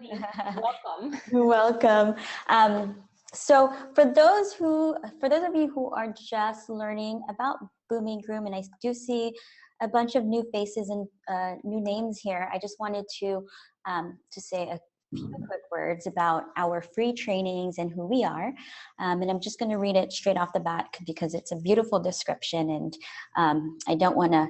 Welcome. Welcome. So for those of you who are just learning about Booming Groom, and I do see a bunch of new faces and new names here, I just wanted to say a few quick words about our free trainings and who we are. And I'm just going to read it straight off the bat because it's a beautiful description, and I don't want to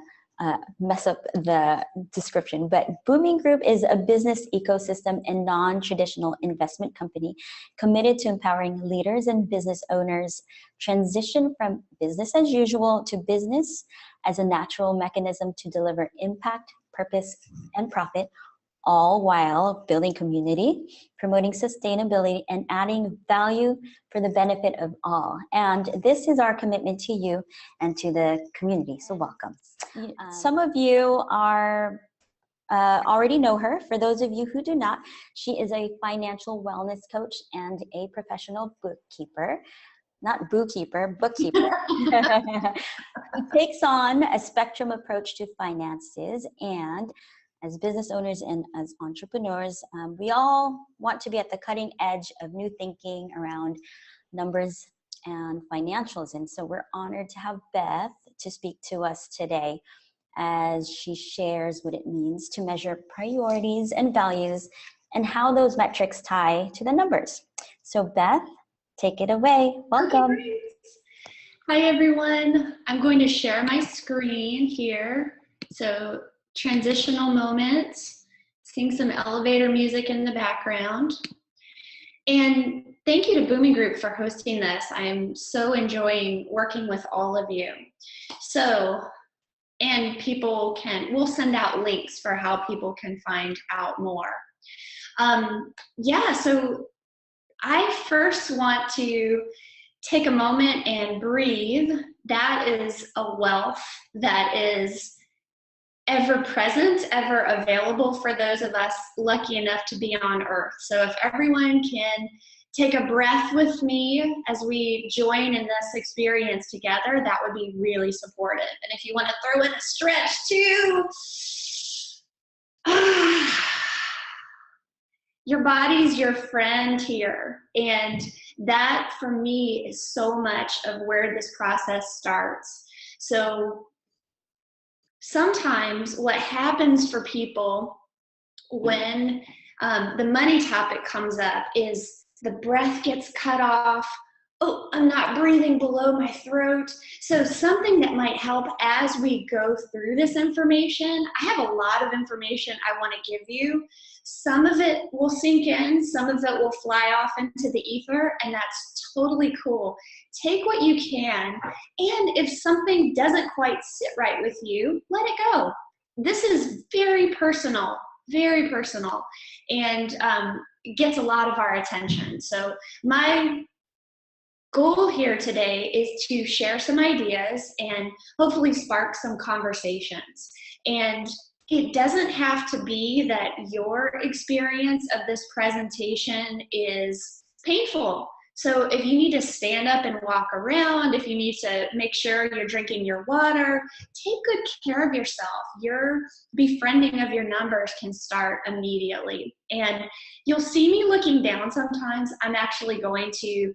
mess up the description, but Booming Group is a business ecosystem and non-traditional investment company committed to empowering leaders and business owners transition from business as usual to business as a natural mechanism to deliver impact, purpose, and profit, all while building community, promoting sustainability, and adding value for the benefit of all. And this is our commitment to you and to the community, so welcome. Some of you are already know her. For those of you who do not, she is a financial wellness coach and a professional bookkeeper. Not bookkeeper, bookkeeper. Who takes on a spectrum approach to finances, and as business owners and as entrepreneurs, we all want to be at the cutting edge of new thinking around numbers and financials. And so we're honored to have Beth to speak to us today as she shares what it means to measure priorities and values and how those metrics tie to the numbers. So Beth, take it away. Welcome. Okay, hi everyone. I'm going to share my screen here. So transitional moments, sing some elevator music in the background. And thank you to Booming Group for hosting this. I'm so enjoying working with all of you. So, and we'll send out links for how people can find out more. So I first want to take a moment and breathe. That is a wealth that is ever present, ever available for those of us lucky enough to be on Earth. So if everyone can take a breath with me as we join in this experience together, that would be really supportive. And if you want to throw in a stretch too, your body's your friend here. And that for me is so much of where this process starts. So sometimes what happens for people when the money topic comes up is the breath gets cut off. Oh, I'm not breathing below my throat. So something that might help as we go through this information, I have a lot of information I want to give you. Some of it will sink in, some of it will fly off into the ether, and that's totally cool. Take what you can, and if something doesn't quite sit right with you, let it go. This is very personal, and gets a lot of our attention. So my goal here today is to share some ideas and hopefully spark some conversations. And it doesn't have to be that your experience of this presentation is painful. So if you need to stand up and walk around, if you need to make sure you're drinking your water, take good care of yourself. Your befriending of your numbers can start immediately. And you'll see me looking down sometimes. I'm actually going to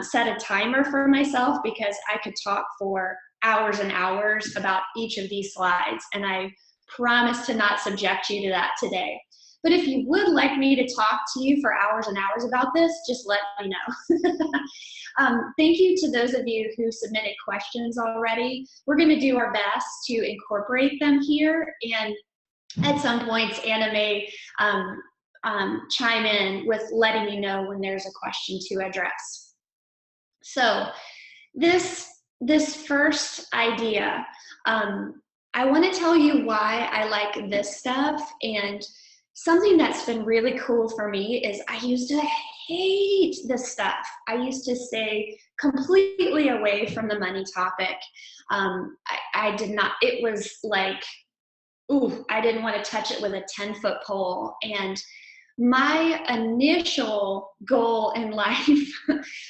set a timer for myself because I could talk for hours and hours about each of these slides, and I promise to not subject you to that today. But if you would like me to talk to you for hours and hours about this, just let me know. Thank you to those of you who submitted questions already. We're going to do our best to incorporate them here, and at some points Anna may chime in with letting you know when there's a question to address. So this first idea, I want to tell you why I like this stuff. And something that's been really cool for me is I used to hate this stuff. I used to stay completely away from the money topic. I did not, it was like, ooh, I didn't want to touch it with a 10-foot pole. And my initial goal in life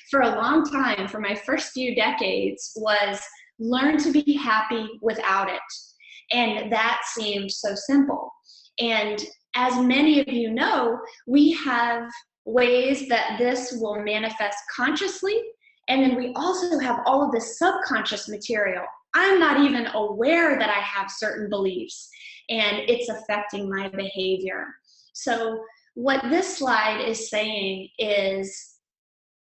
for a long time, for my first few decades, was learn to be happy without it. And that seemed so simple. And as many of you know, we have ways that this will manifest consciously, and then we also have all of this subconscious material. I'm not even aware that I have certain beliefs, and it's affecting my behavior. So what this slide is saying is,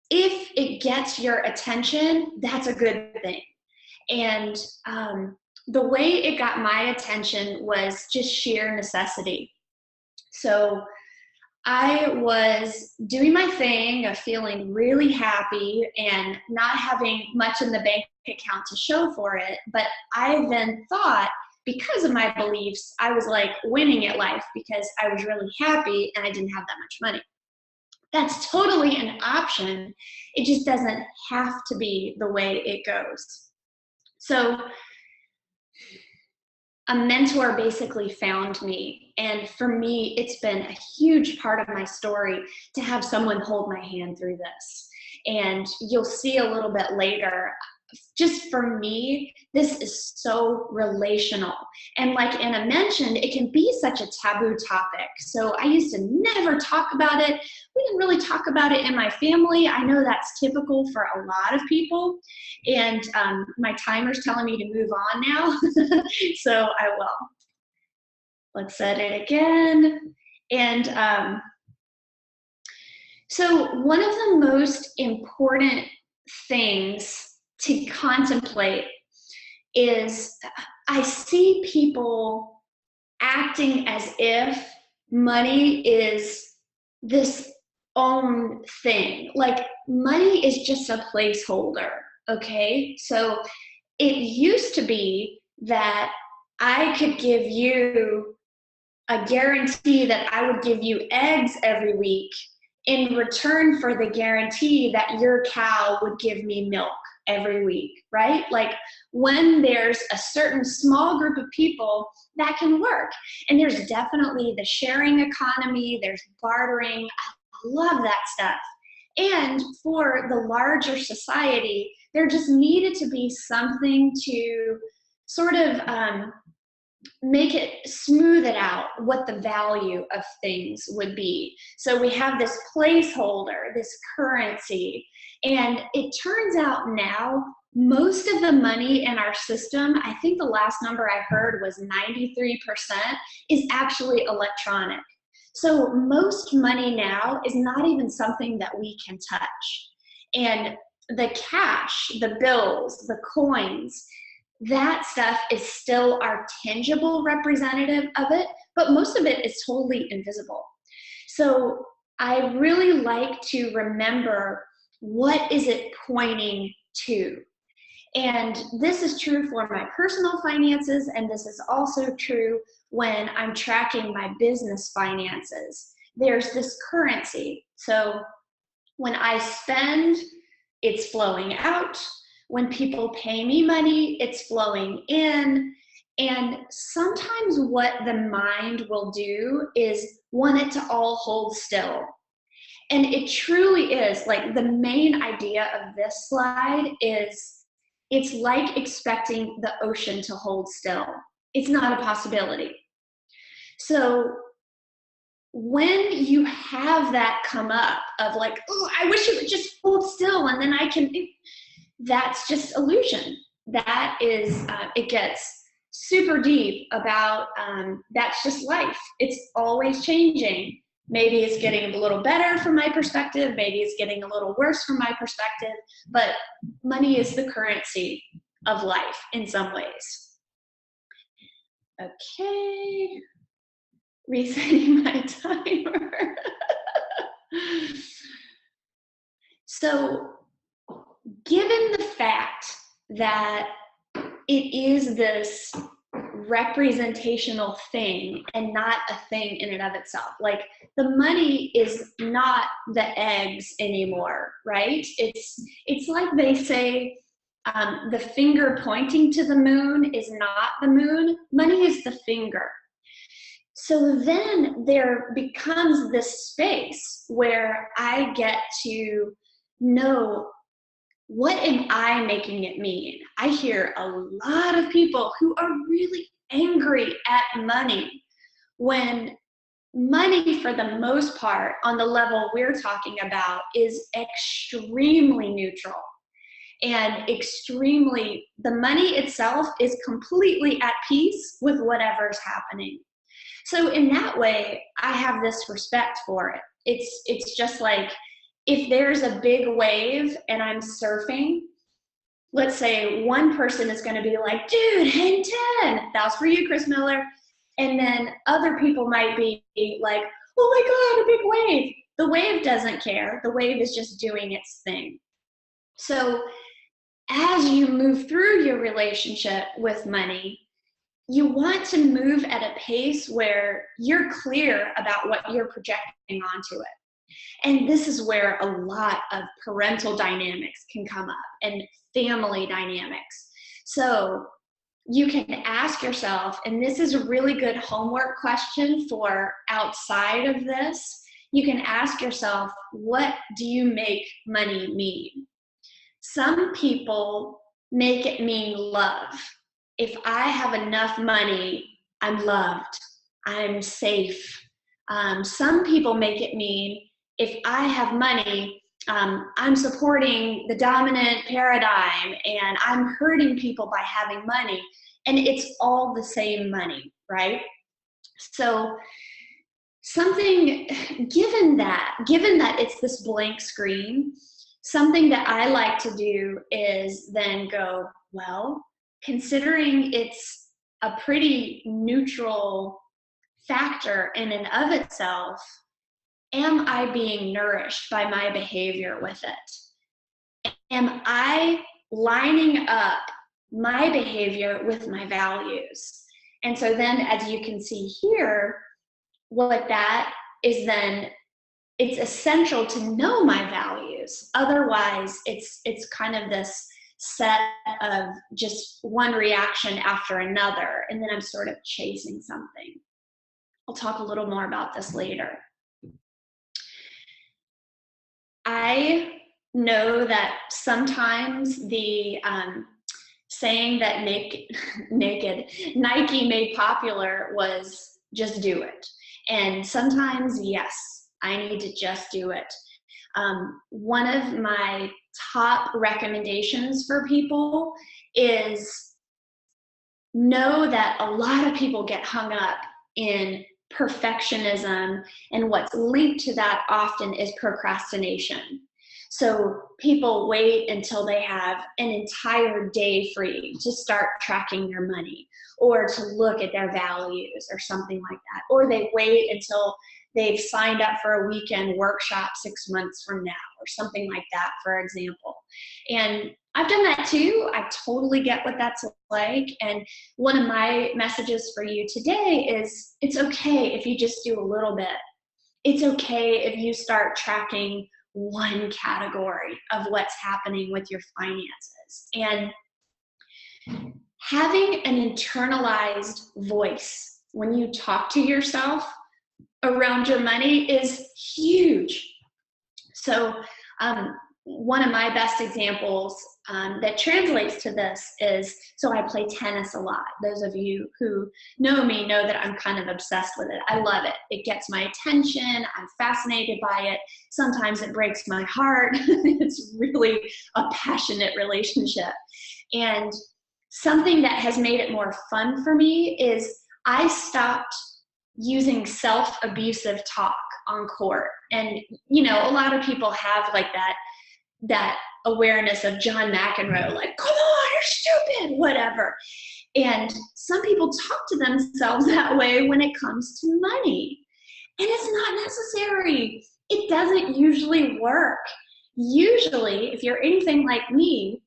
if it gets your attention, that's a good thing. And the way it got my attention was just sheer necessity. So I was doing my thing of feeling really happy and not having much in the bank account to show for it. But I then thought, because of my beliefs, I was like winning at life because I was really happy and I didn't have that much money. That's totally an option. It just doesn't have to be the way it goes. So a mentor basically found me. And for me, it's been a huge part of my story to have someone hold my hand through this. And you'll see a little bit later, just for me, this is so relational. And like Anna mentioned, it can be such a taboo topic. So I used to never talk about it. We didn't really talk about it in my family. I know that's typical for a lot of people. And my timer's telling me to move on now. So I will. Let's set it again. And so one of the most important things to contemplate is, I see people acting as if money is this own thing. Like money is just a placeholder, okay? So it used to be that I could give you a guarantee that I would give you eggs every week in return for the guarantee that your cow would give me milk every week, right? Like when there's a certain small group of people, that can work. And there's definitely the sharing economy, there's bartering. I love that stuff. And for the larger society, there just needed to be something to sort of make it, smooth it out what the value of things would be. So we have this placeholder, this currency, and it turns out now most of the money in our system, I think the last number I heard was 93%, is actually electronic. So most money now is not even something that we can touch. And the cash, the bills, the coins, that stuff is still our tangible representative of it, but most of it is totally invisible. So I really like to remember, what is it pointing to? And this is true for my personal finances, and this is also true when I'm tracking my business finances. There's this currency. So when I spend, it's flowing out. When people pay me money, it's flowing in. And sometimes what the mind will do is want it to all hold still. And it truly is, like, the main idea of this slide is, it's like expecting the ocean to hold still. It's not a possibility. So when you have that come up of like, oh, I wish it would just hold still and then I can, that's just illusion. That is, it gets super deep about, that's just life. It's always changing. Maybe it's getting a little better from my perspective. Maybe it's getting a little worse from my perspective. But money is the currency of life in some ways. Okay. Resetting my timer. So, given the fact that it is this representational thing and not a thing in and of itself, like the money is not the eggs anymore, right? It's like they say, the finger pointing to the moon is not the moon. Money is the finger. So then there becomes this space where I get to know, what am I making it mean? I hear a lot of people who are really angry at money when money, for the most part, on the level we're talking about, is extremely neutral and the money itself is completely at peace with whatever's happening. So in that way, I have this respect for it. It's just like, if there's a big wave and I'm surfing, let's say one person is going to be like, dude, hang 10. That was for you, Chris Miller. And then other people might be like, oh my God, a big wave. The wave doesn't care. The wave is just doing its thing. So as you move through your relationship with money, you want to move at a pace where you're clear about what you're projecting onto it. And this is where a lot of parental dynamics can come up and family dynamics. So you can ask yourself, and this is a really good homework question for outside of this, you can ask yourself, what do you make money mean? Some people make it mean love. If I have enough money, I'm loved, I'm safe. Some people make it mean, if I have money, I'm supporting the dominant paradigm and I'm hurting people by having money. And it's all the same money, right? So given that it's this blank screen, something that I like to do is then go, well, considering it's a pretty neutral factor in and of itself, am I being nourished by my behavior with it? Am I lining up my behavior with my values? And so then, as you can see here, what that is, then it's essential to know my values. Otherwise, it's kind of this set of just one reaction after another, and then I'm sort of chasing something. I'll talk a little more about this later. I know that sometimes the saying that Nike made popular was just do it. And sometimes, yes, I need to just do it. One of my top recommendations for people is know that a lot of people get hung up in perfectionism, and what's linked to that often is procrastination. So people wait until they have an entire day free to start tracking their money or to look at their values or something like that. Or they wait until they've signed up for a weekend workshop 6 months from now or something like that, for example. And I've done that too. I totally get what that's like. And one of my messages for you today is, it's okay if you just do a little bit. It's okay if you start tracking one category of what's happening with your finances. And having an internalized voice when you talk to yourself around your money is huge. So one of my best examples that translates to this is, so I play tennis a lot. Those of you who know me know that I'm kind of obsessed with it. I love it. It gets my attention. I'm fascinated by it. Sometimes it breaks my heart. It's really a passionate relationship. And something that has made it more fun for me is I stopped using self-abusive talk on court. And, you know, a lot of people have like that awareness of John McEnroe, like, come on, you're stupid, whatever. And some people talk to themselves that way when it comes to money. And it's not necessary. It doesn't usually work. Usually, if you're anything like me,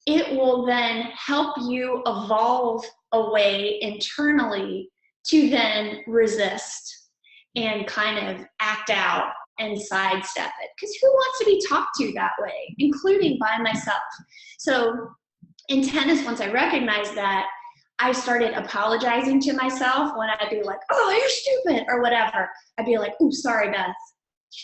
it will then help you evolve a way internally to then resist and kind of act out and sidestep it. Because who wants to be talked to that way, including by myself? So in tennis, once I recognized that, I started apologizing to myself when I'd be like, oh, you're stupid, or whatever. I'd be like, ooh, sorry, Beth.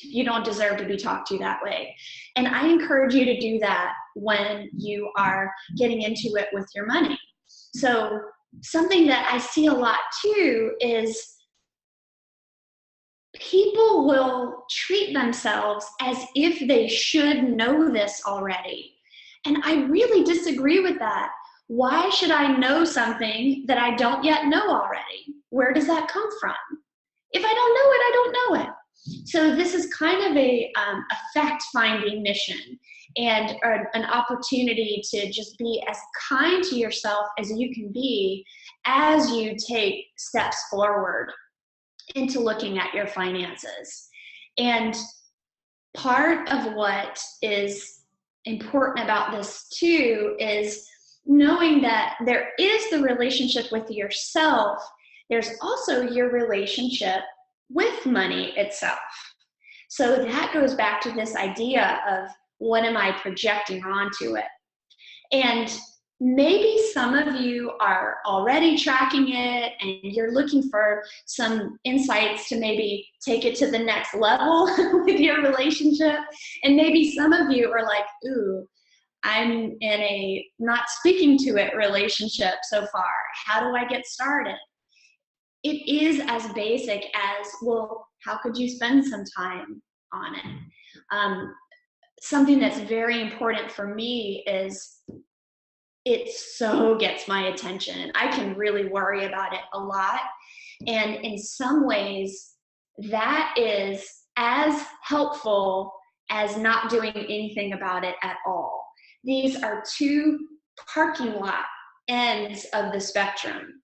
You don't deserve to be talked to that way. And I encourage you to do that when you are getting into it with your money. So something that I see a lot too is people will treat themselves as if they should know this already. And I really disagree with that. Why should I know something that I don't yet know already? Where does that come from? If I don't know it, I don't know it. So this is kind of a fact-finding mission and an opportunity to just be as kind to yourself as you can be as you take steps forward into looking at your finances. And part of what is important about this too is knowing that there is the relationship with yourself. There's also your relationship with money itself. So that goes back to this idea of what am I projecting onto it? And maybe some of you are already tracking it and you're looking for some insights to maybe take it to the next level with your relationship. And maybe some of you are like, ooh, I'm in a not speaking to it relationship so far. How do I get started? It is as basic as, well, how could you spend some time on it? Something that's very important for me is it so gets my attention. I can really worry about it a lot. And in some ways, that is as helpful as not doing anything about it at all. These are two parking lot ends of the spectrum.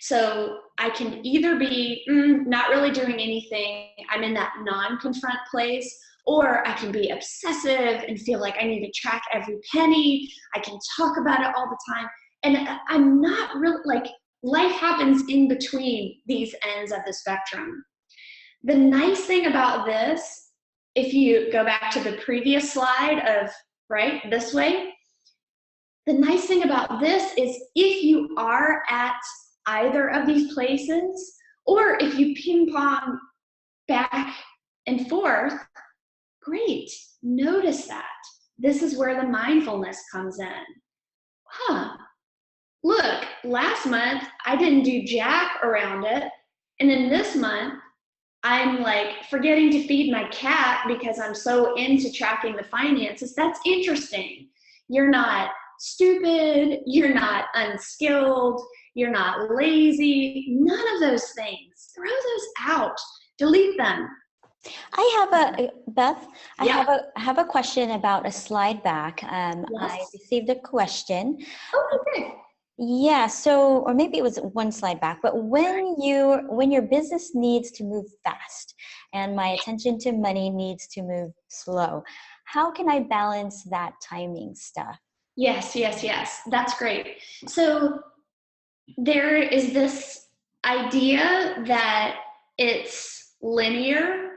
So I can either be not really doing anything, I'm in that non-confront place, or I can be obsessive and feel like I need to track every penny. I can talk about it all the time. And I'm not really, like, life happens in between these ends of the spectrum. The nice thing about this, if you go back to the previous slide of, right, this way, the nice thing about this is if you are at either of these places, or if you ping pong back and forth, great, notice that. This is where the mindfulness comes in. Huh, look, last month I didn't do jack around it, and then this month I'm like forgetting to feed my cat because I'm so into tracking the finances. That's interesting. You're not stupid, you're not unskilled, you're not lazy, none of those things. Throw those out, delete them. I have a, Beth, Yeah. I have a question about a slide back. Yes. I received a question. Oh, okay. Yeah, so, or maybe it was one slide back, but when your business needs to move fast and my attention to money needs to move slow, how can I balance that timing stuff? Yes, yes, yes. That's great. So there is this idea that it's linear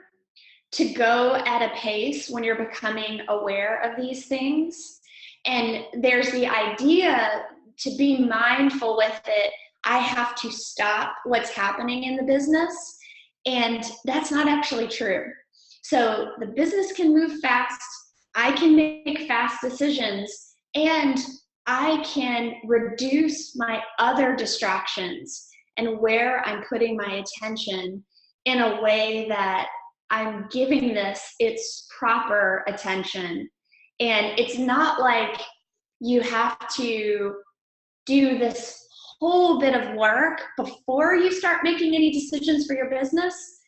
to go at a pace when you're becoming aware of these things. And there's the idea to be mindful with it. I have to stop what's happening in the business. And that's not actually true. So the business can move fast. I can make fast decisions, and I can reduce my other distractions and where I'm putting my attention in a way that I'm giving this its proper attention. And it's not like you have to do this whole bit of work before you start making any decisions for your business.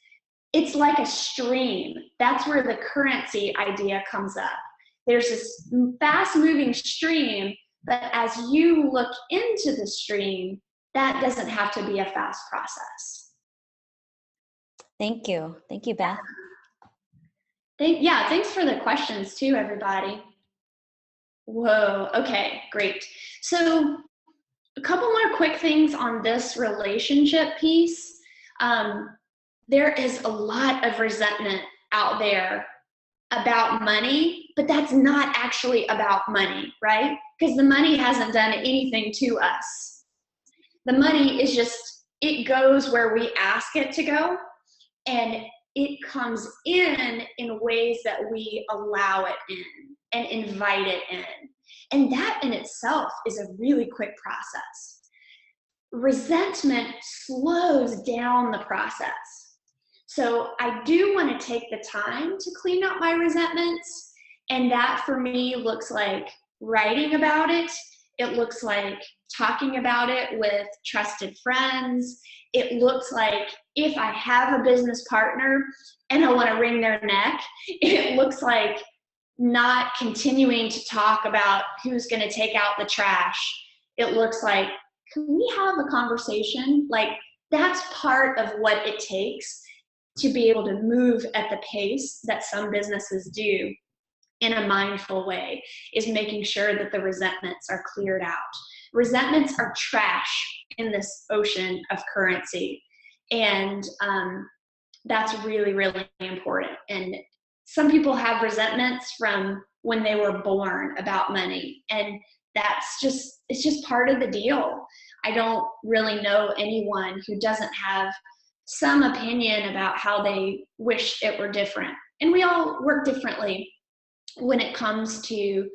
It's like a stream. That's where the currency idea comes up. There's this fast moving stream, but as you look into the stream, that doesn't have to be a fast process. Thank you. Thank you, Beth. Yeah, thanks for the questions too, everybody. Whoa, okay, great. So a couple more quick things on this relationship piece. There is a lot of resentment out there about money, but that's not actually about money, right? Because the money hasn't done anything to us. The money is just, it goes where we ask it to go, and it comes in ways that we allow it in and invite it in. And that in itself is a really quick process. Resentment slows down the process. So I do want to take the time to clean up my resentments. And that for me looks like writing about it. It looks like talking about it with trusted friends. It looks like if I have a business partner and I want to wring their neck, it looks like not continuing to talk about who's going to take out the trash. It looks like, can we have a conversation? Like, that's part of what it takes to be able to move at the pace that some businesses do in a mindful way, is making sure that the resentments are cleared out. Resentments are trash in this ocean of currency. And that's really, really important. And some people have resentments from when they were born about money. And it's just part of the deal. I don't really know anyone who doesn't have some opinion about how they wish it were different. And we all work differently when it comes to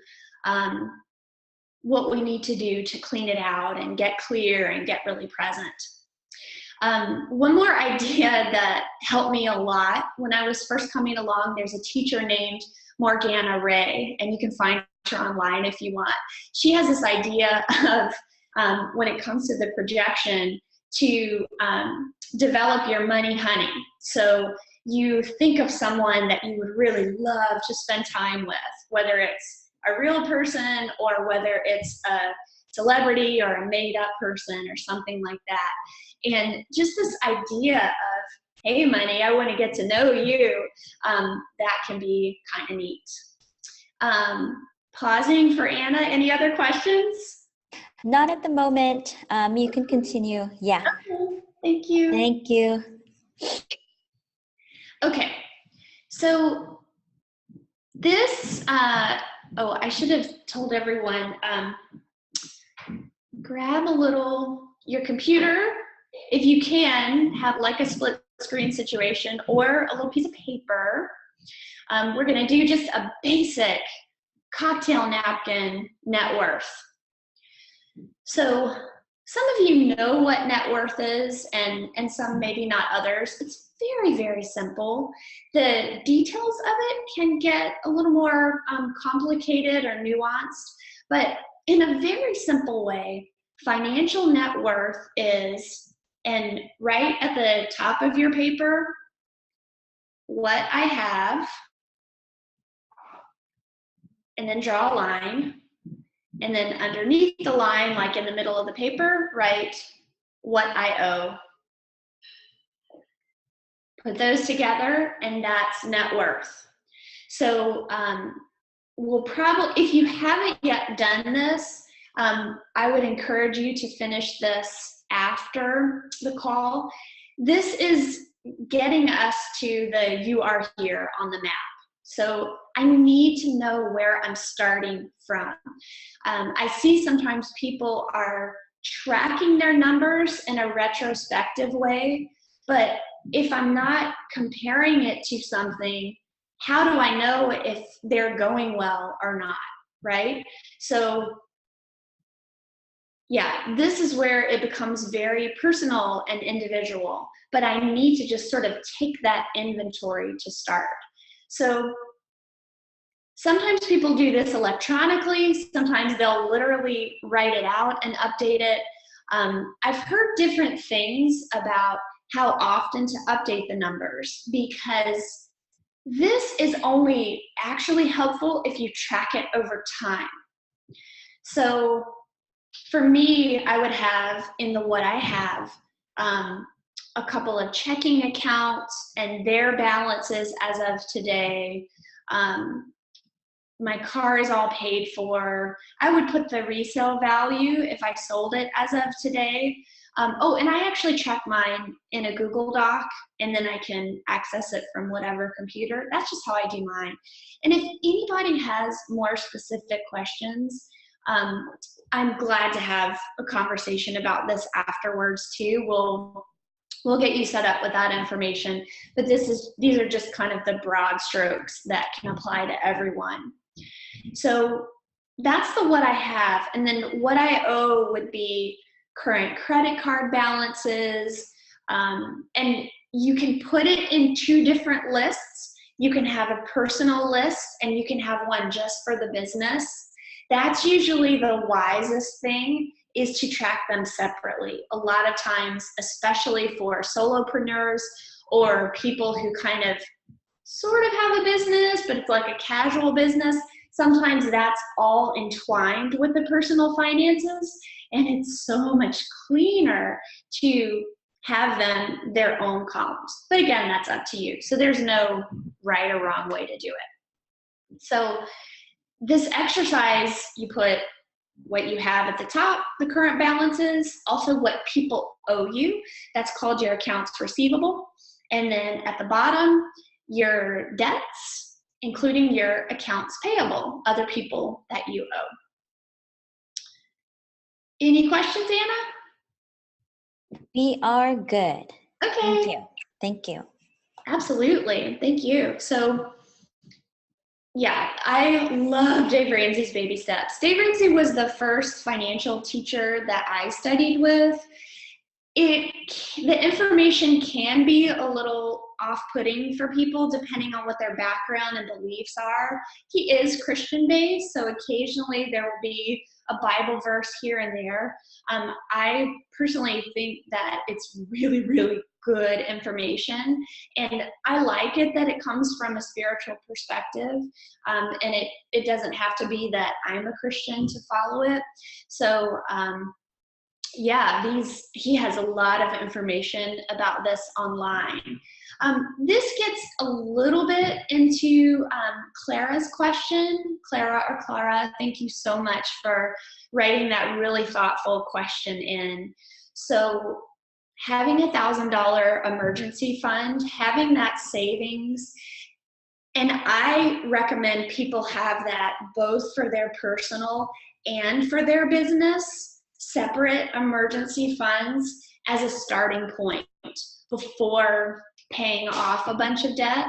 what we need to do to clean it out and get clear and get really present. One more idea that helped me a lot when I was first coming along, there's a teacher named Morgana Ray, and you can find her online if you want. She has this idea of, when it comes to the projection, to develop your money honey. So you think of someone that you would really love to spend time with, whether it's a real person or whether it's a celebrity or a made-up person or something like that. And just this idea of, hey, money, I want to get to know you, that can be kind of neat. Pausing for Anna. Any other questions? Not at the moment. You can continue. Yeah. Okay. Thank you. Thank you. Okay. So this, I should have told everyone, grab your computer. If you can, have like a split screen situation or a little piece of paper. We're going to do just a basic cocktail napkin net worth. So some of you know what net worth is, and some maybe not others. It's very, very simple. The details of it can get a little more complicated or nuanced, but in a very simple way, financial net worth is, and right at the top of your paper, what I have, and then draw a line. And then underneath the line, like in the middle of the paper, write what I owe. Put those together, and that's net worth. So we'll probably, if you haven't yet done this, I would encourage you to finish this after the call. This is getting us to the you are here on the map. So I need to know where I'm starting from. I see sometimes people are tracking their numbers in a retrospective way, but if I'm not comparing it to something, how do I know if they're going well or not, right? So yeah, this is where it becomes very personal and individual, but I need to just sort of take that inventory to start. So sometimes people do this electronically. Sometimes they'll literally write it out and update it. I've heard different things about how often to update the numbers, because this is only actually helpful if you track it over time. So for me, I would have in the what I have a couple of checking accounts and their balances as of today. My car is all paid for. I would put the resale value if I sold it as of today. And I actually track mine in a Google Doc, and then I can access it from whatever computer. That's just how I do mine. And if anybody has more specific questions, I'm glad to have a conversation about this afterwards too. We'll get you set up with that information, but these are just kind of the broad strokes that can apply to everyone. So that's the what I have, and then what I owe would be current credit card balances, and you can put it in 2 different lists. You can have a personal list and you can have one just for the business. That's usually the wisest thing, is to track them separately. A lot of times, especially for solopreneurs or people who kind of sort of have a business, but it's like a casual business, sometimes that's all entwined with the personal finances, and it's so much cleaner to have them their own columns. But again, that's up to you. So there's no right or wrong way to do it. So this exercise, you put what you have at the top, the current balances, also what people owe you. That's called your accounts receivable. And then at the bottom, your debts, including your accounts payable, other people that you owe. Any questions, Anna? We are good. Okay. Thank you. Thank you. Absolutely. Thank you. So, yeah, I love Dave Ramsey's Baby Steps. Dave Ramsey was the first financial teacher that I studied with. The information can be a little off-putting for people depending on what their background and beliefs are. He is Christian-based, so occasionally there will be a Bible verse here and there. I personally think that it's really, really good information, and I like it that it comes from a spiritual perspective, and it doesn't have to be that I'm a Christian to follow it. So yeah, he has a lot of information about this online. This gets a little bit into Clara's question. Clara, thank you so much for writing that really thoughtful question in. So having $1,000 emergency fund, having that savings, and I recommend people have that both for their personal and for their business, separate emergency funds as a starting point before paying off a bunch of debt.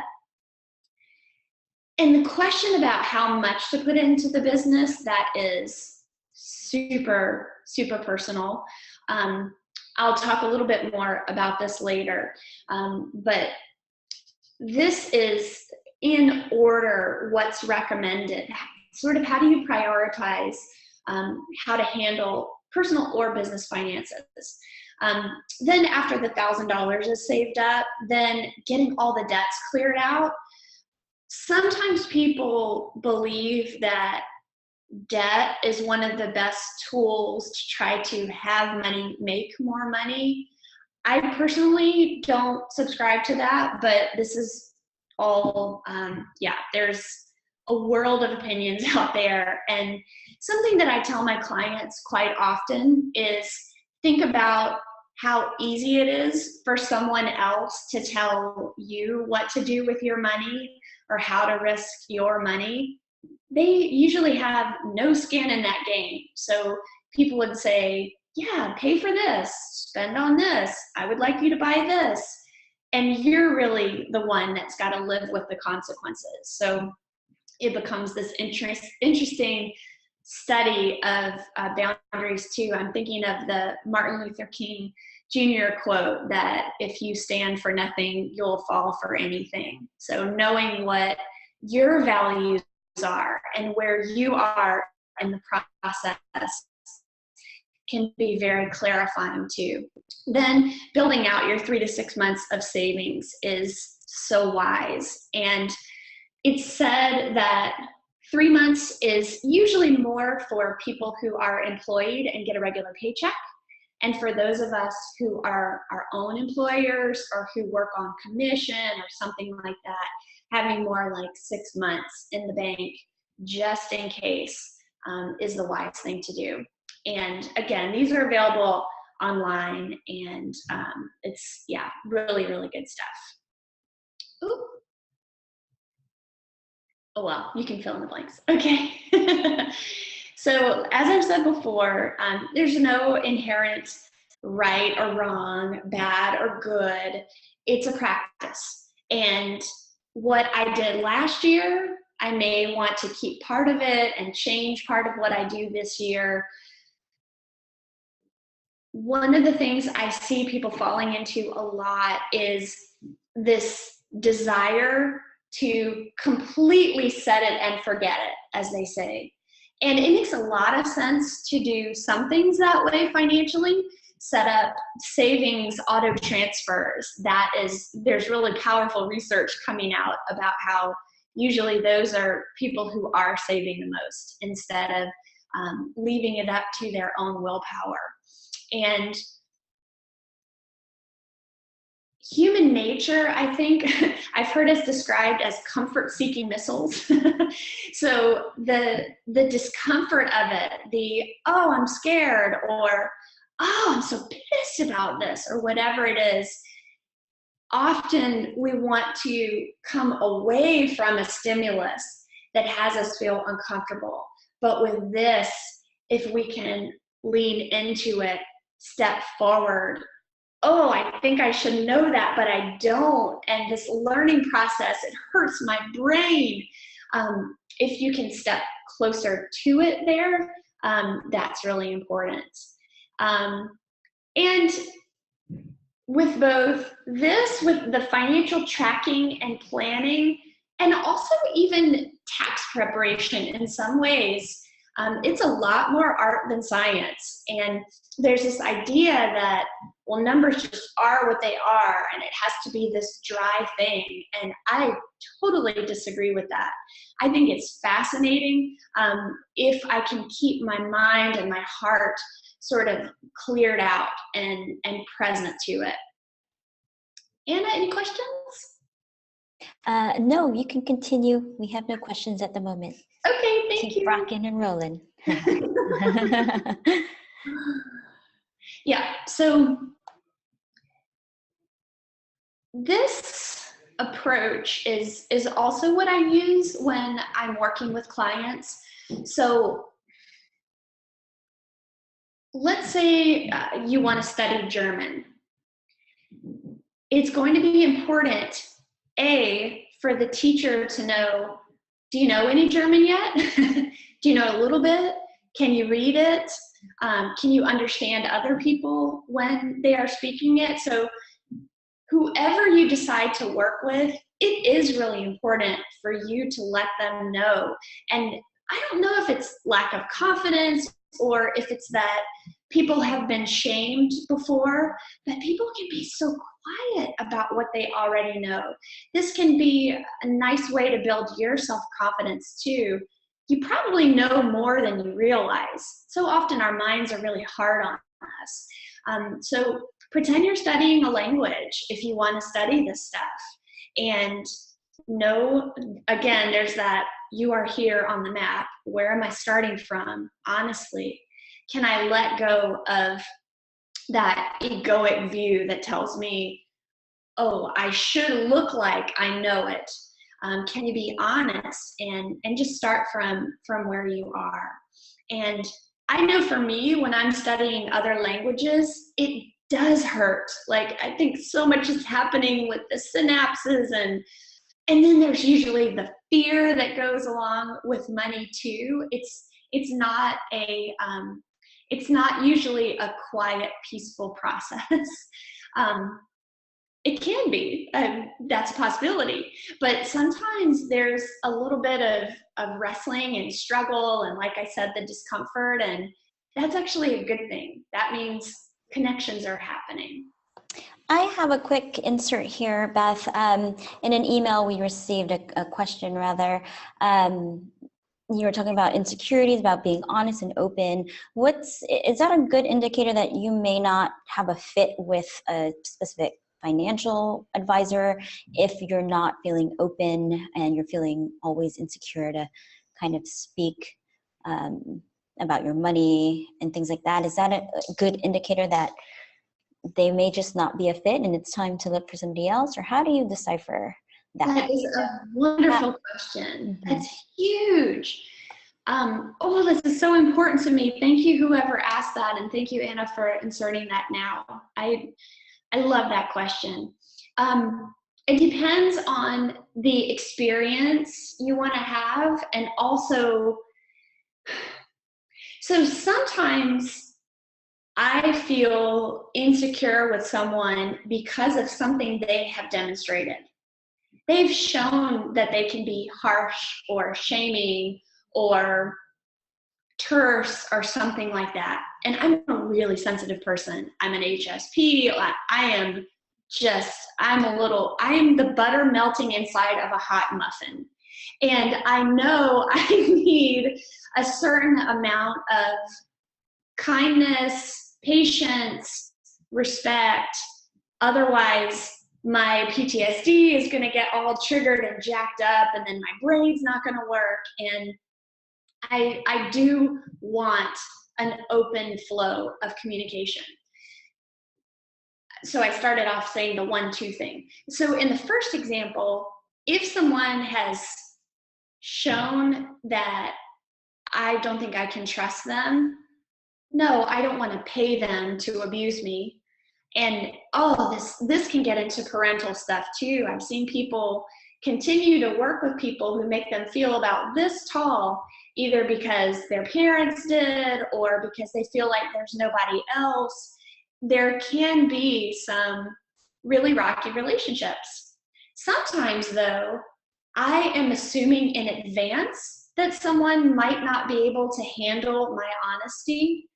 And the question about how much to put into the business, that is super, super personal. I'll talk a little bit more about this later, but this is in order what's recommended. Sort of how do you prioritize how to handle personal or business finances. Then after the $1,000 is saved up, then getting all the debts cleared out. Sometimes people believe that debt is one of the best tools to try to have money make more money. I personally don't subscribe to that, but this is all, there's a world of opinions out there. And something that I tell my clients quite often is think about how easy it is for someone else to tell you what to do with your money or how to risk your money. They usually have no skin in that game. So people would say, yeah, pay for this, spend on this, I would like you to buy this. And you're really the one that's got to live with the consequences. So it becomes this interesting study of boundaries too. I'm thinking of the Martin Luther King Jr. quote that if you stand for nothing, you'll fall for anything. So knowing what your values are and where you are in the process can be very clarifying too. Then building out your 3 to 6 months of savings is so wise. And it's said that 3 months is usually more for people who are employed and get a regular paycheck. And for those of us who are our own employers or who work on commission or something like that, having more like 6 months in the bank just in case is the wise thing to do. And again, these are available online, and it's, yeah, really, really good stuff. Ooh. Oh, well, you can fill in the blanks. Okay. So as I've said before, there's no inherent right or wrong, bad or good. It's a practice. And what I did last year, I may want to keep part of it and change part of what I do this year. one of the things I see people falling into a lot is this desire to completely set it and forget it, as they say. And it makes a lot of sense to do some things that way financially, set up savings auto transfers. There's really powerful research coming out about how usually those are people who are saving the most instead of leaving it up to their own willpower. And human nature, I think, I've heard is described as comfort-seeking missiles. So the discomfort of it, oh, I'm scared, or oh, I'm so pissed about this, or whatever it is, often we want to come away from a stimulus that has us feel uncomfortable. But with this, if we can lean into it, step forward, oh, I think I should know that, but I don't. And this learning process, it hurts my brain. If you can step closer to it there, that's really important. And with both this, with the financial tracking and planning, and also even tax preparation in some ways, it's a lot more art than science. And there's this idea that, well, numbers just are what they are, and it has to be this dry thing. And I totally disagree with that. I think it's fascinating if I can keep my mind and my heart sort of cleared out and present to it. Anna, any questions? No, you can continue. We have no questions at the moment. Okay, thank you. Keep rocking and rolling. Yeah, so this approach is also what I use when I'm working with clients. So let's say you want to study German. It's going to be important, for the teacher to know, do you know any German yet? Do you know a little bit? Can you read it? Can you understand other people when they are speaking it? So whoever you decide to work with, it is really important for you to let them know. And I don't know if it's lack of confidence or if it's that people have been shamed before, but people can be so quiet about what they already know. This can be a nice way to build your self-confidence too. You probably know more than you realize. So often our minds are really hard on us. So pretend you're studying a language if you want to study this stuff. And know, again, there's that, you are here on the map. Where am I starting from? Honestly, can I let go of that egoic view that tells me, oh, I should look like I know it? Can you be honest and just start from where you are? And I know for me, when I'm studying other languages, it does hurt. Like, I think so much is happening with the synapses, and then there's usually the fear that goes along with money too. It's not usually a quiet, peaceful process. It can be, that's a possibility, but sometimes there's a little bit of wrestling and struggle, and like I said, the discomfort, and that's actually a good thing. That means connections are happening. I have a quick insert here, Beth. In an email we received, a question rather, you were talking about insecurities, about being honest and open. Is that a good indicator that you may not have a fit with a specific financial advisor if you're not feeling open and you're feeling always insecure to kind of speak about your money and things like that? Is that a good indicator that they may just not be a fit and it's time to look for somebody else? Or how do you decipher that? That is a wonderful question. Mm-hmm. That's huge. Oh, this is so important to me. Thank you, whoever asked that, and thank you, Anna, for inserting that now. I love that question. It depends on the experience you want to have, and also, so sometimes I feel insecure with someone because of something they have demonstrated. They've shown that they can be harsh or shaming or terse or something like that. And I'm a really sensitive person. I'm an HSP. I am the butter melting inside of a hot muffin. And I know I need a certain amount of kindness, patience, respect. Otherwise, my PTSD is going to get all triggered and jacked up, and then my brain's not going to work. And I do want an open flow of communication. So I started off saying the 1-2 thing. So in the first example, if someone has shown that I don't think I can trust them, no, I don't want to pay them to abuse me. And this can get into parental stuff too. I've seen people continue to work with people who make them feel about this tall, either because their parents did or because they feel like there's nobody else. There can be some really rocky relationships. Sometimes, though, I am assuming in advance that someone might not be able to handle my honesty.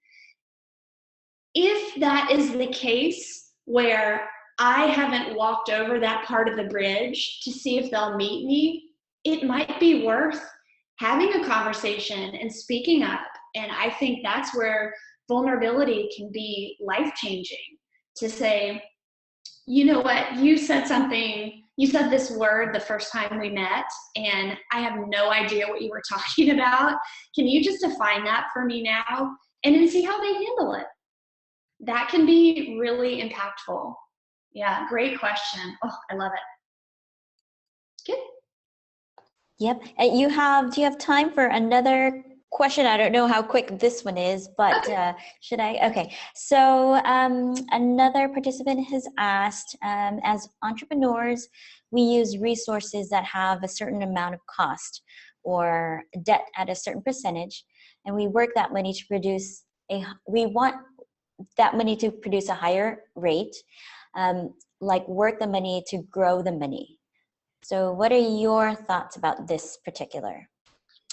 If that is the case, where I haven't walked over that part of the bridge to see if they'll meet me, it might be worth having a conversation and speaking up. And I think that's where vulnerability can be life-changing, to say, you know what, you said this word the first time we met, and I have no idea what you were talking about. Can you just define that for me now? And then see how they handle it. That can be really impactful. Yeah, great question. Oh, I love it. Good. Yep. Do you have time for another question? I don't know how quick this one is, but Okay. should I? Okay. So another participant has asked, as entrepreneurs, we use resources that have a certain amount of cost or debt at a certain percentage, and we work that money to produce we want that money to produce a higher rate, like work the money to grow the money. So what are your thoughts about this particular?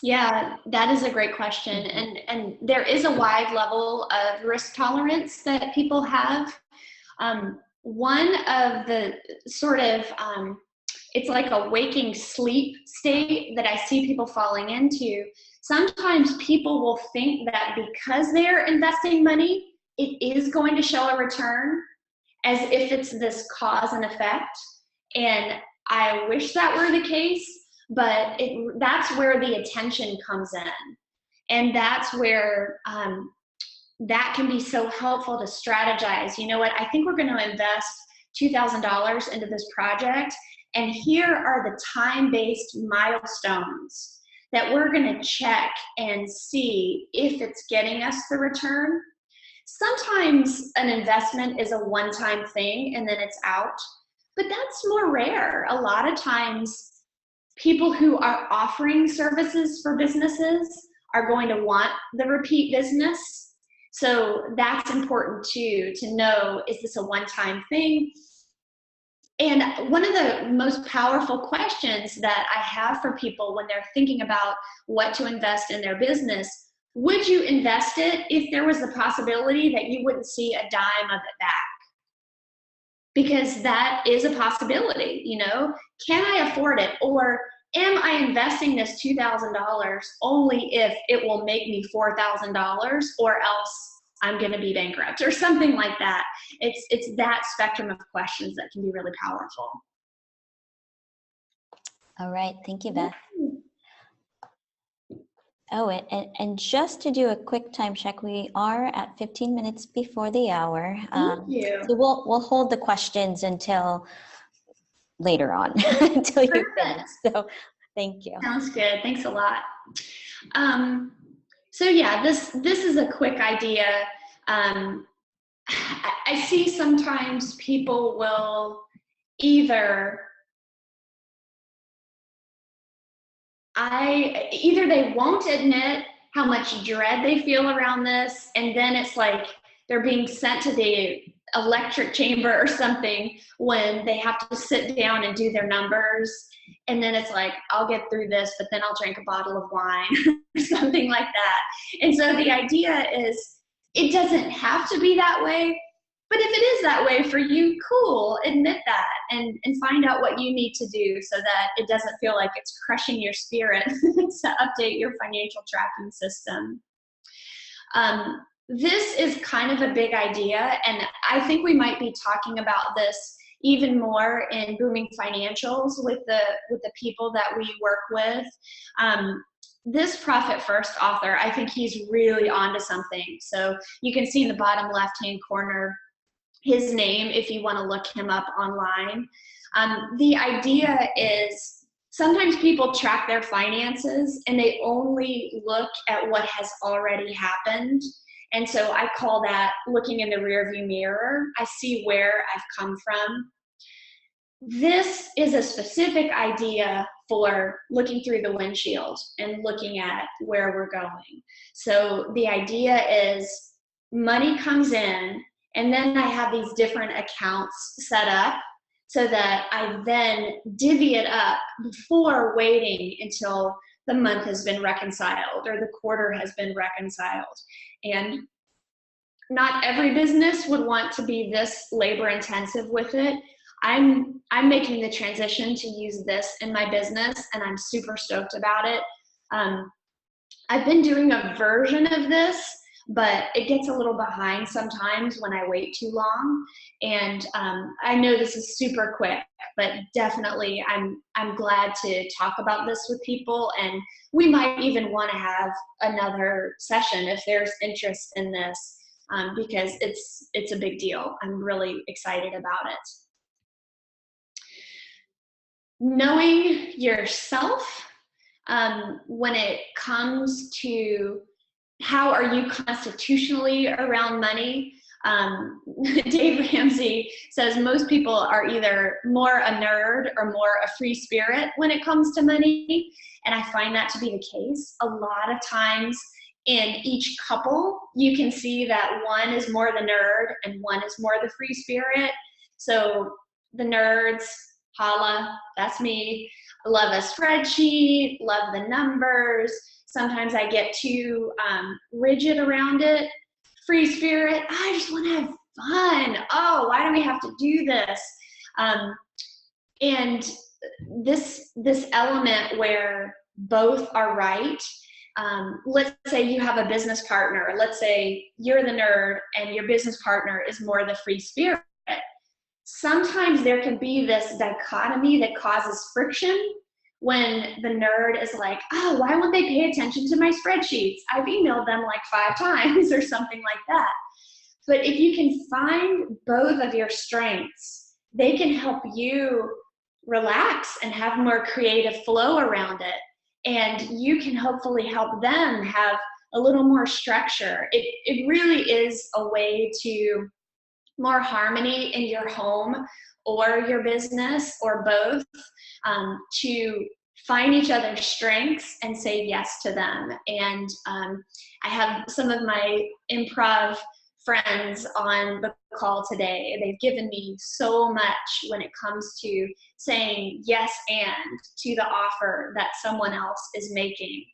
Yeah, that is a great question. And there is a wide level of risk tolerance that people have. One of the sort of, it's like a waking sleep state that I see people falling into. Sometimes people will think that because they're investing money, it is going to show a return, as if it's this cause and effect. And I wish that were the case, but that's where the attention comes in. And that's where that can be so helpful to strategize. You know what, I think we're going to invest $2,000 into this project, and here are the time-based milestones that we're going to check and see if it's getting us the return. Sometimes an investment is a one-time thing and then it's out, but that's more rare. A lot of times, people who are offering services for businesses are going to want the repeat business. So that's important too, to know, is this a one-time thing? And one of the most powerful questions that I have for people when they're thinking about what to invest in their business: would you invest it if there was the possibility that you wouldn't see a dime of it back? Because that is a possibility, you know? Can I afford it? Or am I investing this $2,000 only if it will make me $4,000, or else I'm going to be bankrupt, or something like that? It's that spectrum of questions that can be really powerful. All right. Thank you, Beth. Oh, and just to do a quick time check, we are at 15 minutes before the hour. Thank you. So we'll hold the questions until later on, until you finish. So thank you. Sounds good. Thanks a lot. So yeah, this is a quick idea. I see sometimes people will either they won't admit how much dread they feel around this, and then it's like they're being sent to the electric chamber or something when they have to sit down and do their numbers. And then it's like, I'll get through this, but then I'll drink a bottle of wine or something like that. And so the idea is, it doesn't have to be that way, but if it is that way for you, cool, admit that and find out what you need to do so that it doesn't feel like it's crushing your spirit to update your financial tracking system. This is kind of a big idea, and I think we might be talking about this even more in Booming Financials with the people that we work with. This Profit First author, I think he's really onto something. So you can see in the bottom left-hand corner his name if you want to look him up online. The idea is sometimes people track their finances and they only look at what has already happened. And so I call that looking in the rearview mirror. I see where I've come from. This is a specific idea for looking through the windshield and looking at where we're going. So the idea is money comes in, and then I have these different accounts set up so that I then divvy it up before waiting until the month has been reconciled or the quarter has been reconciled. And not every business would want to be this labor intensive with it. I'm making the transition to use this in my business, and I'm super stoked about it. I've been doing a version of this, but it gets a little behind sometimes when I wait too long. And I know this is super quick, but definitely I'm glad to talk about this with people, and we might even want to have another session if there's interest in this, because it's a big deal. I'm really excited about it. Knowing yourself when it comes to how are you constitutionally around money. Dave Ramsey says most people are either more a nerd or more a free spirit when it comes to money. And I find that to be the case. A lot of times in each couple, you can see that one is more the nerd and one is more the free spirit. So the nerds, holla, that's me. I love a spreadsheet, love the numbers. Sometimes I get too rigid around it. Free spirit, I just want to have fun. Oh, why do we have to do this? And this element where both are right. Let's say you have a business partner. Let's say you're the nerd and your business partner is more the free spirit. Sometimes there can be this dichotomy that causes friction when the nerd is like, oh, why won't they pay attention to my spreadsheets? I've emailed them like 5 times or something like that. But if you can find both of your strengths, they can help you relax and have more creative flow around it. And you can hopefully help them have a little more structure. It really is a way to more harmony in your home or your business or both, to find each other's strengths and say yes to them. And I have some of my improv friends on the call today. They've given me so much when it comes to saying yes and to the offer that someone else is making.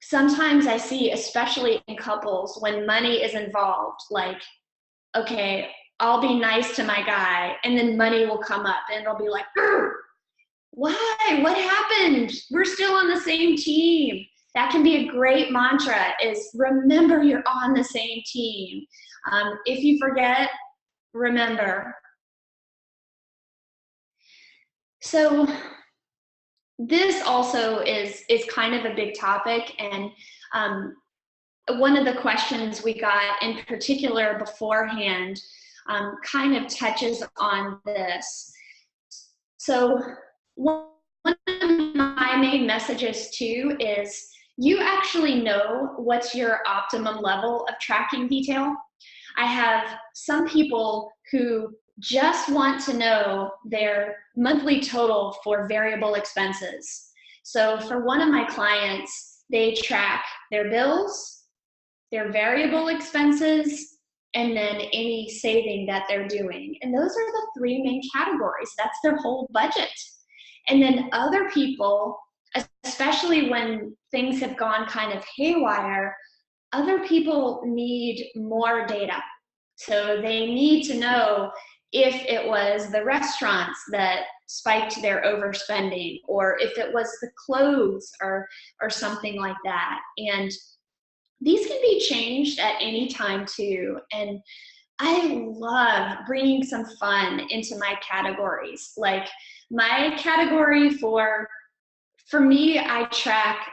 Sometimes I see, especially in couples, when money is involved, like, okay, I'll be nice to my guy, and then money will come up, and it'll be like, why? What happened? We're still on the same team. That can be a great mantra, is remember you're on the same team. If you forget, remember. So this also is kind of a big topic, and one of the questions we got in particular beforehand kind of touches on this. So one of my main messages too is you actually know what's your optimum level of tracking detail. I have some people who just want to know their monthly total for variable expenses. So for one of my clients, they track their bills, their variable expenses, and then any saving that they're doing. And those are the three main categories. That's their whole budget. And then other people, especially when things have gone kind of haywire, other people need more data. So they need to know if it was the restaurants that spiked their overspending, or if it was the clothes or something like that. And these can be changed at any time too. And I love bringing some fun into my categories. Like my category for me, I track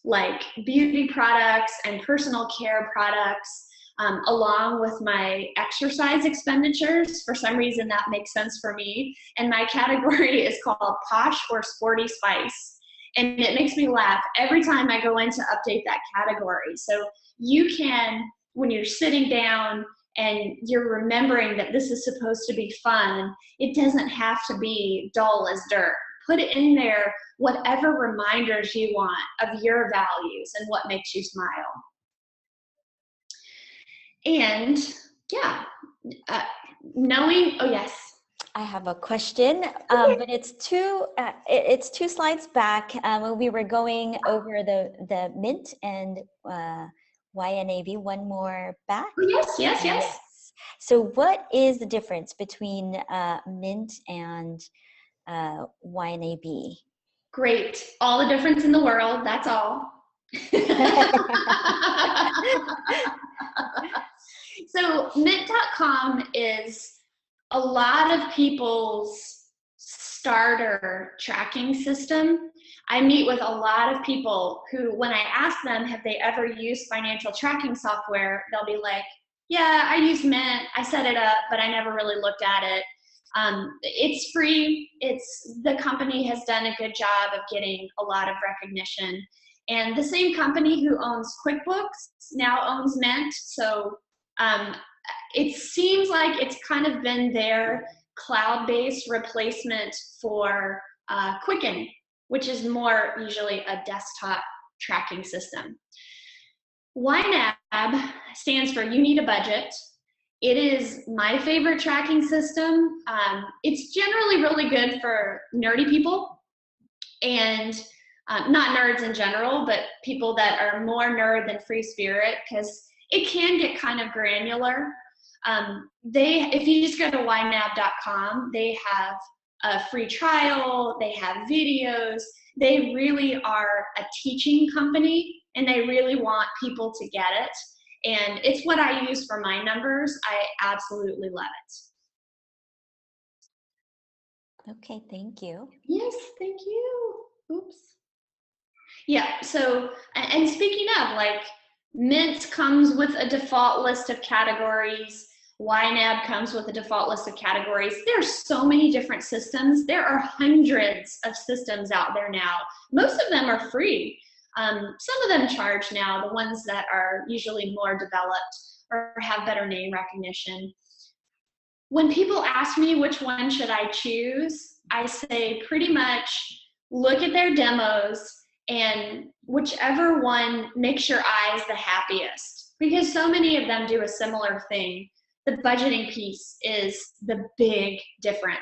like beauty products and personal care products, along with my exercise expenditures. For some reason that makes sense for me. And my category is called Posh or Sporty Spice. And it makes me laugh every time I go in to update that category. So you can, when you're sitting down and you're remembering that this is supposed to be fun, it doesn't have to be dull as dirt. Put it in there, whatever reminders you want of your values and what makes you smile. And yeah, knowing, oh yes. I have a question, but it's two slides back when we were going over the Mint and YNAB. One more back. Oh, yes. So what is the difference between Mint and YNAB? Great. All the difference in the world, that's all. So mint.com is a lot of people's starter tracking system. I meet with a lot of people who, when I ask them, have they ever used financial tracking software, they'll be like, yeah, I use Mint, I set it up, but I never really looked at it. It's free. The company has done a good job of getting a lot of recognition. And the same company who owns QuickBooks now owns Mint. So it seems like it's kind of been their cloud-based replacement for Quicken, which is more usually a desktop tracking system. YNAB stands for You Need a Budget. It is my favorite tracking system. It's generally really good for nerdy people, and not nerds in general, but people that are more nerd than free spirit, because it can get kind of granular. If you just go to YNAB.com, they have a free trial, they have videos. They really are a teaching company, and they really want people to get it. And it's what I use for my numbers. I absolutely love it. Okay, thank you. Yes, thank you. Oops. Yeah, so, and speaking of, like, Mint comes with a default list of categories. YNAB comes with a default list of categories. There's so many different systems. There are hundreds of systems out there now. Most of them are free. Some of them charge now, the ones that are usually more developed or have better name recognition. When people ask me which one should I choose, I say pretty much look at their demos, and whichever one makes your eyes the happiest, because so many of them do a similar thing. The budgeting piece is the big difference.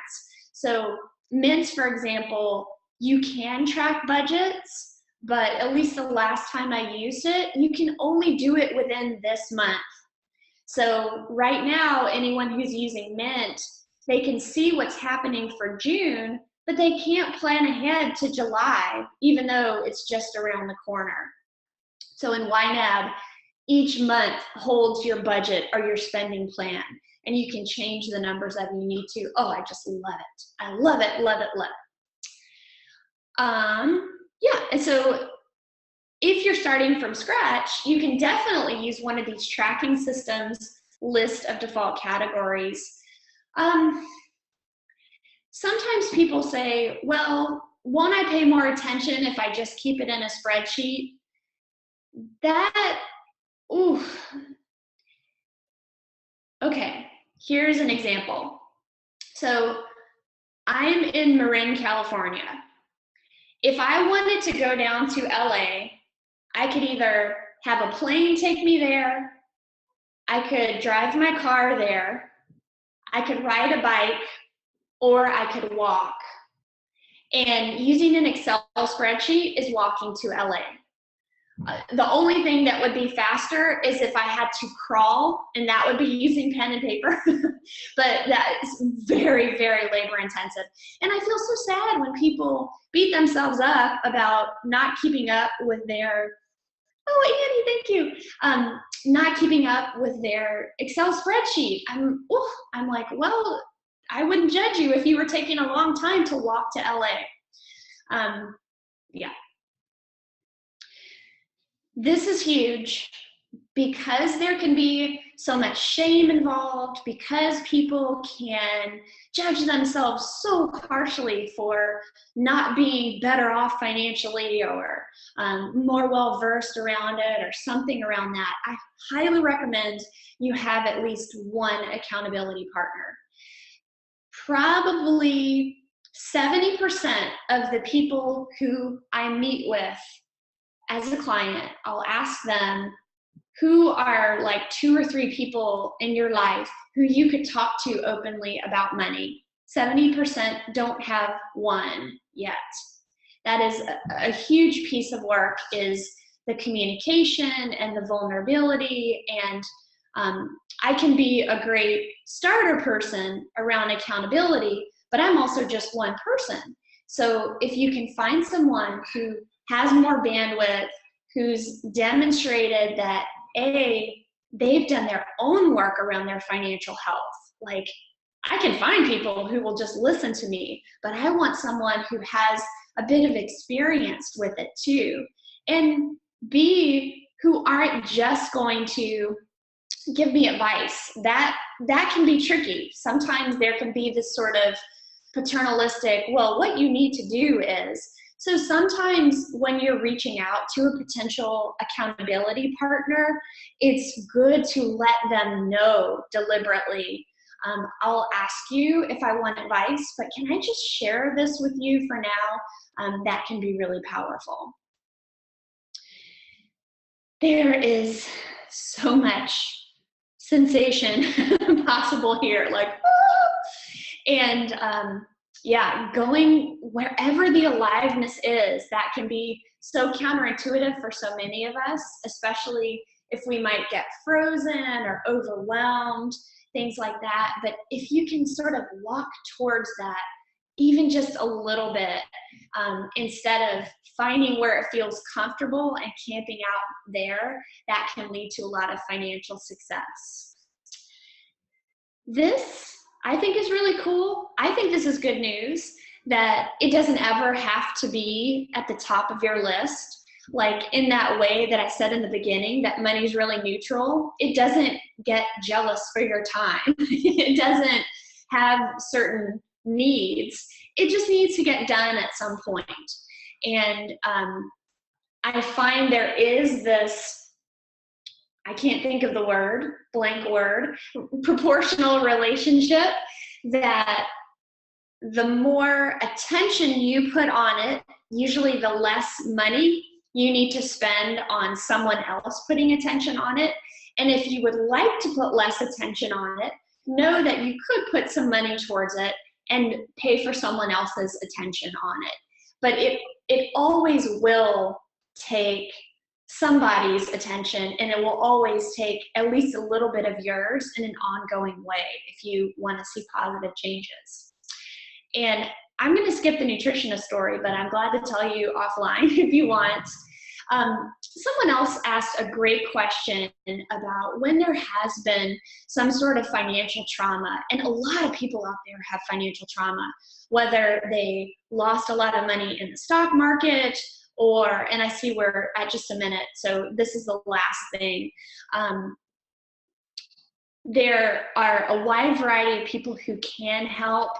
So Mint, for example, you can track budgets, but at least the last time I used it, you can only do it within this month. So right now, anyone who's using Mint, they can see what's happening for June, but they can't plan ahead to July, even though it's just around the corner. So in YNAB, each month holds your budget or your spending plan, and you can change the numbers that you need to. Oh, I just love it. I love it, love it, love it. Yeah, and so if you're starting from scratch, you can definitely use one of these tracking systems list of default categories. Sometimes people say, well, won't I pay more attention if I just keep it in a spreadsheet? Okay, here's an example. So I'm in Marin, California. If I wanted to go down to LA, I could either have a plane take me there, I could drive my car there, I could ride a bike, or I could walk. And using an Excel spreadsheet is walking to LA. The only thing that would be faster is if I had to crawl, and that would be using pen and paper. But that is very, very labor intensive. And I feel so sad when people beat themselves up about not keeping up with their, oh, Annie, thank you. Not keeping up with their Excel spreadsheet. I'm like, well, I wouldn't judge you if you were taking a long time to walk to LA. Yeah. This is huge because there can be so much shame involved, because people can judge themselves so harshly for not being better off financially or more well-versed around it or something around that. I highly recommend you have at least one accountability partner. Probably 70% of the people who I meet with as a client, I'll ask them, who are like 2 or 3 people in your life who you could talk to openly about money? 70% don't have one yet. That is a huge piece of work, is the communication and the vulnerability. And I can be a great starter person around accountability, but I'm also just one person. So if you can find someone who has more bandwidth, who's demonstrated that they've done their own work around their financial health. Like, I can find people who will just listen to me, but I want someone who has a bit of experience with it too. And B, who aren't just going to give me advice. That can be tricky. Sometimes there can be this sort of paternalistic, well, what you need to do is. So sometimes when you're reaching out to a potential accountability partner, it's good to let them know deliberately, I'll ask you if I want advice, but can I just share this with you for now? That can be really powerful. There is so much sensation possible here, like, and yeah, going wherever the aliveness is, that can be so counterintuitive for so many of us, especially if we might get frozen or overwhelmed, things like that. But if you can sort of walk towards that, even just a little bit, instead of finding where it feels comfortable and camping out there, that can lead to a lot of financial success. This, I think, is really cool. I think this is good news, that it doesn't ever have to be at the top of your list. Like, in that way that I said in the beginning, that money's really neutral. It doesn't get jealous for your time. It doesn't have certain needs. It just needs to get done at some point. And I find there is this, I can't think of the word, blank word, proportional relationship, that the more attention you put on it, usually the less money you need to spend on someone else putting attention on it. And if you would like to put less attention on it, know that you could put some money towards it and pay for someone else's attention on it. But it always will take somebody's attention, and it will always take at least a little bit of yours in an ongoing way if you want to see positive changes. And I'm going to skip the nutritionist story, but I'm glad to tell you offline if you want. Someone else asked a great question about when there has been some sort of financial trauma, and a lot of people out there have financial trauma, whether they lost a lot of money in the stock market, or, and I see we're at just a minute, so this is the last thing. There are a wide variety of people who can help.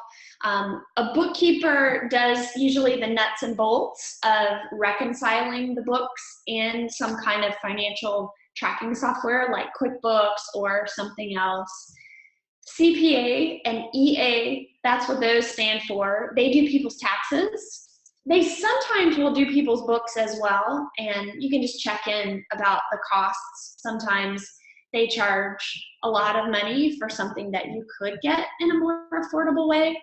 A bookkeeper does usually the nuts and bolts of reconciling the books in some kind of financial tracking software like QuickBooks or something else. CPA and EA, that's what those stand for. They do people's taxes. They sometimes will do people's books as well, and you can just check in about the costs. Sometimes they charge a lot of money for something that you could get in a more affordable way.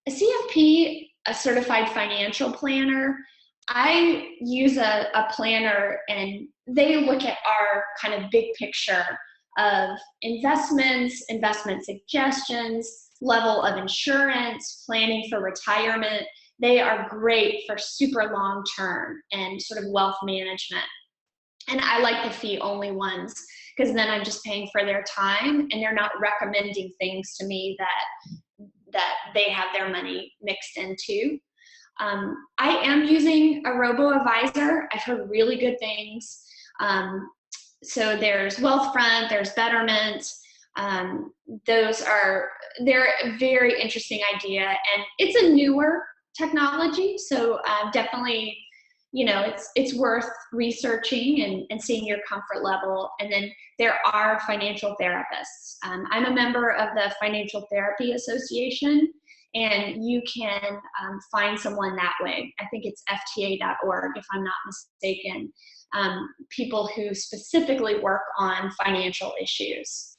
A CFP, a certified financial planner, I use a planner and they look at our kind of big picture of investments, investment suggestions, level of insurance, planning for retirement. They are great for super long term and sort of wealth management. And I like the fee only ones because then I'm just paying for their time and they're not recommending things to me that they have their money mixed into. I am using a robo-advisor. I've heard really good things. So there's Wealthfront, there's Betterment. They're a very interesting idea, and it's a newer technology. So definitely, it's worth researching and seeing your comfort level. And then there are financial therapists. I'm a member of the Financial Therapy Association, and you can find someone that way. I think it's fta.org, if I'm not mistaken. People who specifically work on financial issues.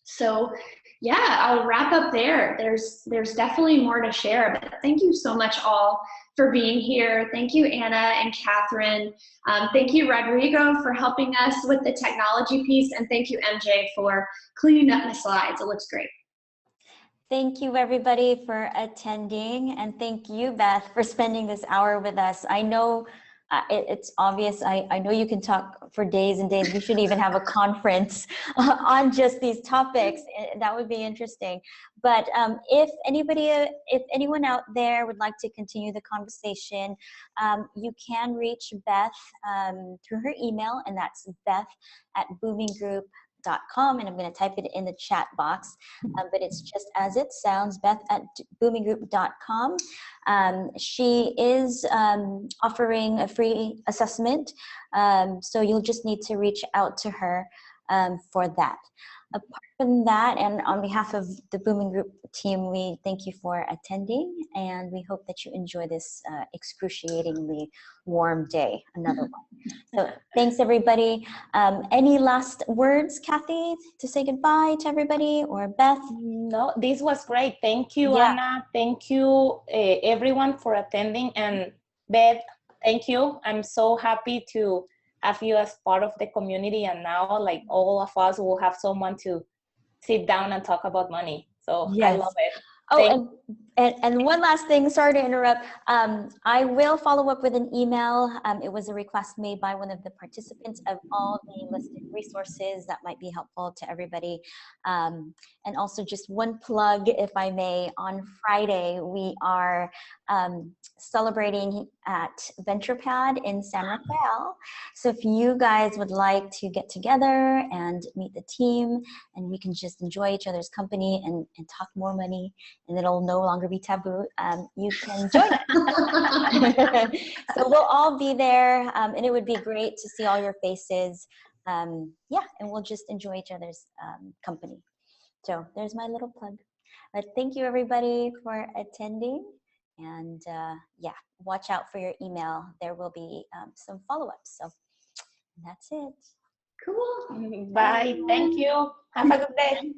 So yeah, I'll wrap up there. There's definitely more to share, but thank you so much all for being here. Thank you, Anna and Catherine. Thank you, Rodrigo, for helping us with the technology piece. And thank you, MJ, for cleaning up my slides. It looks great. Thank you, everybody, for attending. And thank you, Beth, for spending this hour with us. I know it's obvious. I know you can talk for days and days. We should even have a conference on just these topics. That would be interesting. But if anyone out there would like to continue the conversation, you can reach Beth through her email, and that's beth@boominggroup.com, and I'm going to type it in the chat box, but it's just as it sounds, beth@boominggroup.com. She is offering a free assessment, so you'll just need to reach out to her for that. Apart from that, and on behalf of the Booming Group team, we thank you for attending, and we hope that you enjoy this excruciatingly warm day, another one. So thanks, everybody. Any last words, Kathy, to say goodbye to everybody, or Beth? No, this was great. Thank you, Anna. Thank you, everyone, for attending. And Beth, thank you. I'm so happy to have you as part of the community, and now like all of us will have someone to sit down and talk about money. So yes. I love it. Oh, and one last thing, sorry to interrupt. I will follow up with an email. It was a request made by one of the participants of all the listed resources that might be helpful to everybody. And also just one plug, if I may, on Friday, we are celebrating at VenturePad in San Rafael. So if you guys would like to get together and meet the team, and we can just enjoy each other's company and talk more money, and it'll no longer be taboo, you can join us. So we'll all be there, and it would be great to see all your faces. Yeah, and we'll just enjoy each other's company. So there's my little plug. But thank you, everybody, for attending. And yeah, watch out for your email. There will be some follow-ups. So that's it. Cool. Bye. Thank you. Have a good day.